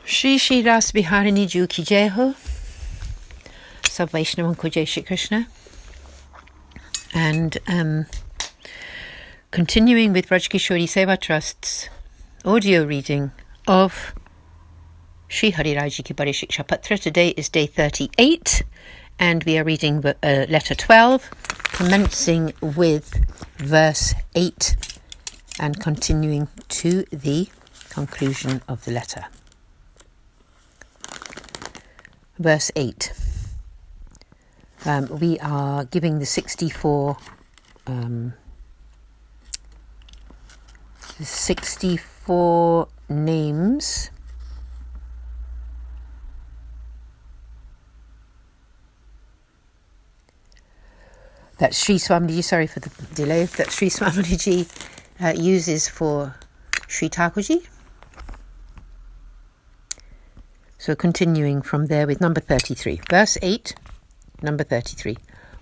Shri Shri Ras Biharini Ju Ki Jai Ho. Sab Vaishnavan Ko Jai Shri Krishna. And continuing with Vraj Kishori Seva Trust's audio reading of Shri Hari Raji Ki Bade Shiksha Patr. Today is day 38 and we are reading letter 12, commencing with verse 8 and continuing to the conclusion of the letter. Verse 8. We are giving the 64 names that Sri Swamiji, sorry for the delay, that Sri Swamiji uses for Sri Thakurji. So continuing from there with number 33. Verse 8, number 33.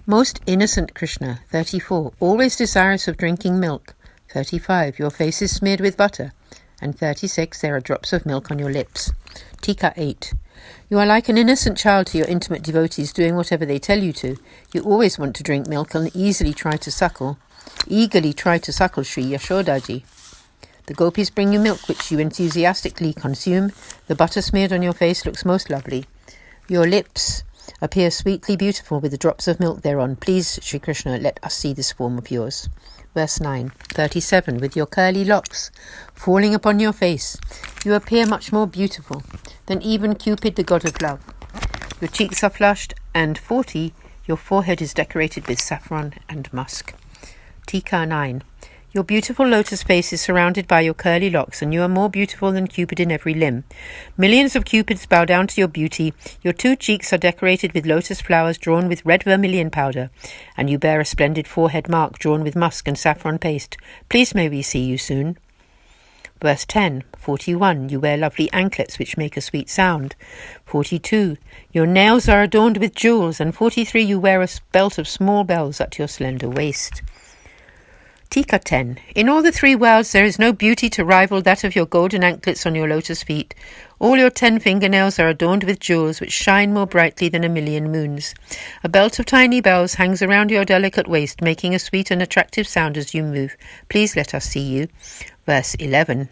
Most innocent Krishna. 34. Always desirous of drinking milk. 35. Your face is smeared with butter. And 36. There are drops of milk on your lips. Tika 8. You are like an innocent child to your intimate devotees, doing whatever they tell you to. You always want to drink milk and eagerly try to suckle Sri Yashodaji. The gopis bring you milk, which you enthusiastically consume. The butter smeared on your face looks most lovely. Your lips appear sweetly beautiful with the drops of milk thereon. Please, Shri Krishna, let us see this form of yours. Verse 9, 37. With your curly locks falling upon your face, you appear much more beautiful than even Cupid, the god of love. Your cheeks are flushed, and 40. Your forehead is decorated with saffron and musk. Tika 9. Your beautiful lotus face is surrounded by your curly locks, and you are more beautiful than Cupid in every limb. Millions of cupids bow down to your beauty. Your 2 cheeks are decorated with lotus flowers drawn with red vermilion powder, and you bear a splendid forehead mark drawn with musk and saffron paste. Please may we see you soon. Verse 10, 41. You wear lovely anklets which make a sweet sound. 42. Your nails are adorned with jewels, and 43. You wear a belt of small bells at your slender waist. Tika 10. In all the 3 worlds there is no beauty to rival that of your golden anklets on your lotus feet. All your 10 fingernails are adorned with jewels which shine more brightly than a million moons. A belt of tiny bells hangs around your delicate waist, making a sweet and attractive sound as you move. Please let us see you. Verse 11.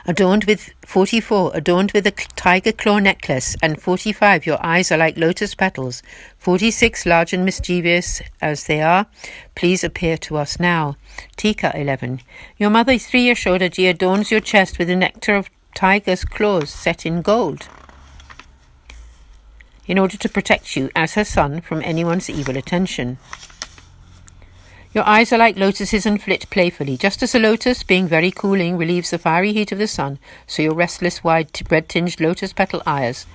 Adorned with 44, adorned with a tiger claw necklace, and 45, your eyes are like lotus petals. 46, large and mischievous as they are, please appear to us now. Tika 11. Your mother Sri Yashodaji adorns your chest with a nectar of tiger's claws set in gold, in order to protect you as her son from anyone's evil attention. Your eyes are like lotuses and flit playfully. Just as a lotus, being very cooling, relieves the fiery heat of the sun, so your restless, wide, red-tinged lotus petal eyes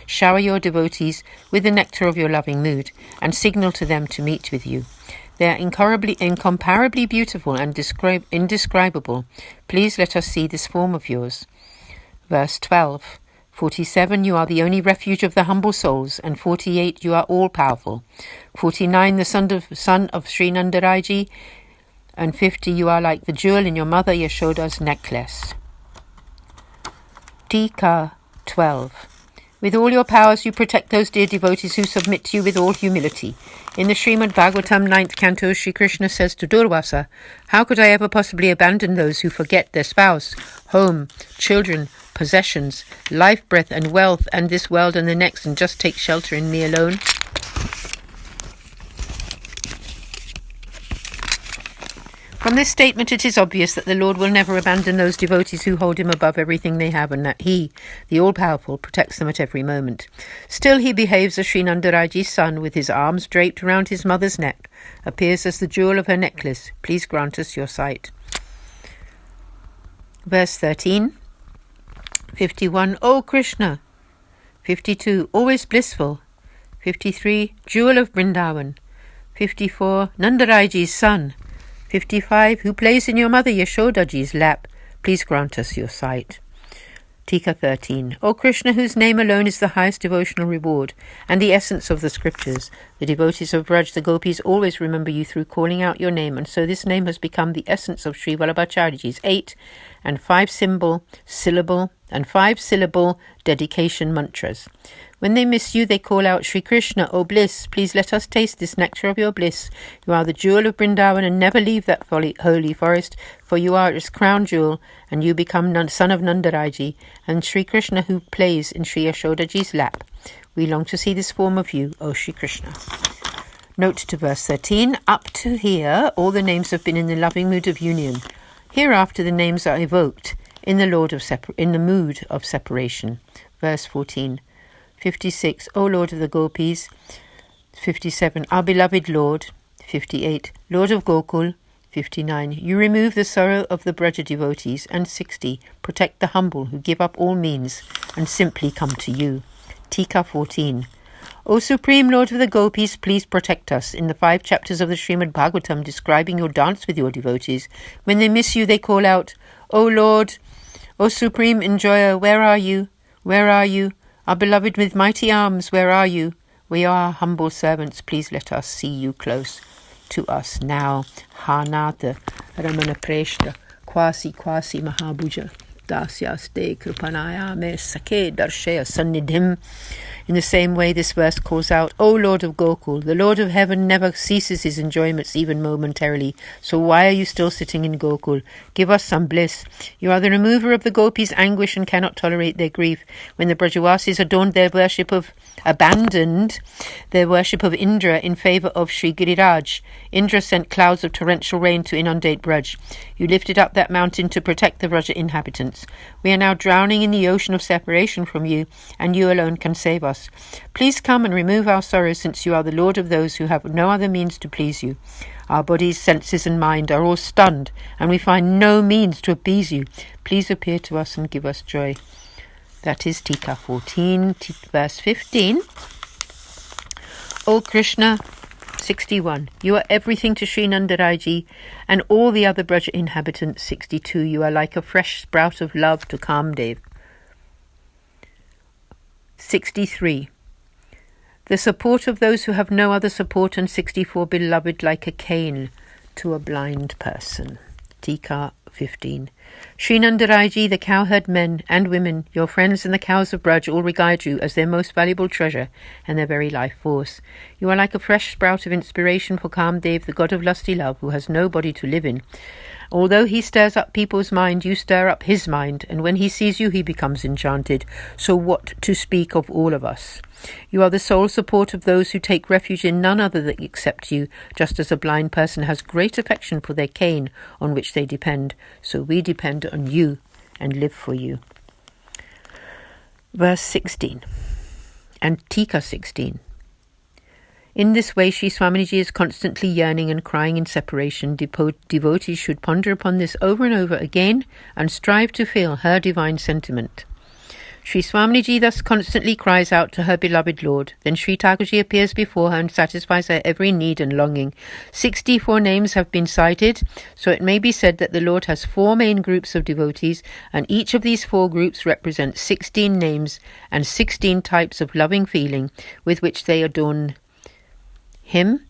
shower your devotees with the nectar of your loving mood, and signal to them to meet with you. They are incomparably beautiful and indescribable. Please let us see this form of yours. Verse 12. 47, you are the only refuge of the humble souls, and 48, you are all-powerful. 49, the son of Sri Nandaraji, and 50, you are like the jewel in your mother Yashoda's necklace. Tika 12. With all your powers you protect those dear devotees who submit to you with all humility. In the Srimad Bhagavatam 9th canto, Shri Krishna says to Durvasa, how could I ever possibly abandon those who forget their spouse, home, children, possessions, life, breath and wealth, and this world and the next, and just take shelter in me alone? From this statement it is obvious that the Lord will never abandon those devotees who hold him above everything they have, and that he, the all-powerful, protects them at every moment. Still he behaves as Sri Nandaraji's son, with his arms draped round his mother's neck, appears as the jewel of her necklace. Please grant us your sight. Verse 13. 51. O Krishna. 52. Always blissful. 53. Jewel of Vrindavan. 54. Nandaraji's son. 55. Who plays in your mother Yashodaji's lap. Please grant us your sight. Tika 13. O Krishna, whose name alone is the highest devotional reward and the essence of the scriptures, the devotees of Vraj, the gopis, always remember you through calling out your name, and so this name has become the essence of Sri Vrajbhasaji's 8 and 5 syllable and 5-syllable dedication mantras. When they miss you, they call out, Sri Krishna, O bliss, please let us taste this nectar of your bliss. You are the jewel of Vrindavan, and never leave that holy forest, for you are its crown jewel, and you become son of Nandaraji, and Sri Krishna who plays in Sri Yashodaji's lap. We long to see this form of you, O Sri Krishna. Note to verse 13, up to here, all the names have been in the loving mood of union. Hereafter the names are evoked in the mood of separation. Verse 14. 56, O Lord of the Gopis. 57, our beloved Lord. 58, Lord of Gokul. 59, you remove the sorrow of the Vraja devotees. And 60, protect the humble who give up all means and simply come to you. Tika 14, O Supreme Lord of the Gopis, please protect us. In the 5 chapters of the Srimad Bhagavatam describing your dance with your devotees, when they miss you, they call out, O Lord, O Supreme Enjoyer, where are you? Where are you? Our beloved with mighty arms, where are you? We are humble servants. Please let us see you close to us now. Hanata Ramana Preshta Kwasi Mahabhuja Dasyaste Krupanaya Me Sake Darshaya Sannidhim. In the same way, this verse calls out, O Lord of Gokul, the Lord of Heaven never ceases his enjoyments even momentarily. So why are you still sitting in Gokul? Give us some bliss. You are the remover of the gopis' anguish and cannot tolerate their grief. When the Brajavasis abandoned their worship of Indra in favour of Sri Giriraj, Indra sent clouds of torrential rain to inundate Braj. You lifted up that mountain to protect the Vraja inhabitants. We are now drowning in the ocean of separation from you, and you alone can save us. Please come and remove our sorrow, since you are the Lord of those who have no other means to please you. Our bodies, senses and mind are all stunned, and we find no means to appease you. Please appear to us and give us joy. That is Tika 14, verse 15. O Krishna, 61. You are everything to Sri Nandaraji and all the other Vraja inhabitants. 62. You are like a fresh sprout of love to Kamdev. 63. The support of those who have no other support. And 64. Beloved like a cane to a blind person. Tika 15. Sri Nandaraji, the cowherd men and women, your friends and the cows of Braj all regard you as their most valuable treasure and their very life force. You are like a fresh sprout of inspiration for Kamdev, the god of lusty love, who has no body to live in. Although he stirs up people's mind, you stir up his mind, and when he sees you, he becomes enchanted. So what to speak of all of us? You are the sole support of those who take refuge in none other than except you, just as a blind person has great affection for their cane on which they depend. So we depend on you and live for you. Verse 16 and Tika 16. In this way, Sri Swaminiji is constantly yearning and crying in separation. Devotees should ponder upon this over and over again and strive to feel her divine sentiment. Sri Swaminiji thus constantly cries out to her beloved Lord. Then Sri Thakurji appears before her and satisfies her every need and longing. 64 names have been cited, so it may be said that the Lord has 4 main groups of devotees, and each of these 4 groups represents 16 names and 16 types of loving feeling with which they adorn him.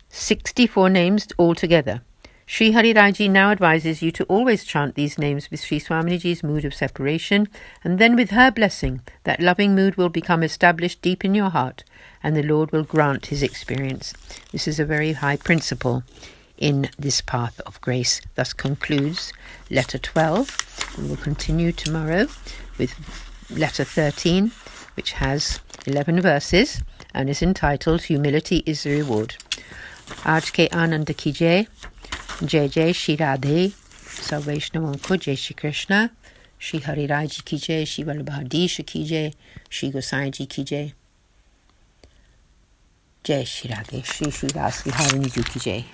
64 names altogether. Sri Hari Raji now advises you to always chant these names with Sri Swaminiji's mood of separation, and then with her blessing, that loving mood will become established deep in your heart, and the Lord will grant his experience. This is a very high principle in this path of grace. Thus concludes letter 12. We will continue tomorrow with letter 13, which has 11 verses and is entitled Humility is the Reward. Aaj ke Anand ki jai. Jai Jai Shri Radhe, Sab Vaishnavan ko Jai Shri Krishna, Shri Hari Raji ki Jai, Shri Vrajbhasha ki Jai, Shri Gosai Ji ki Jai. Jai Shri Radhe, Shri Ras Viharini Ji ki Jai.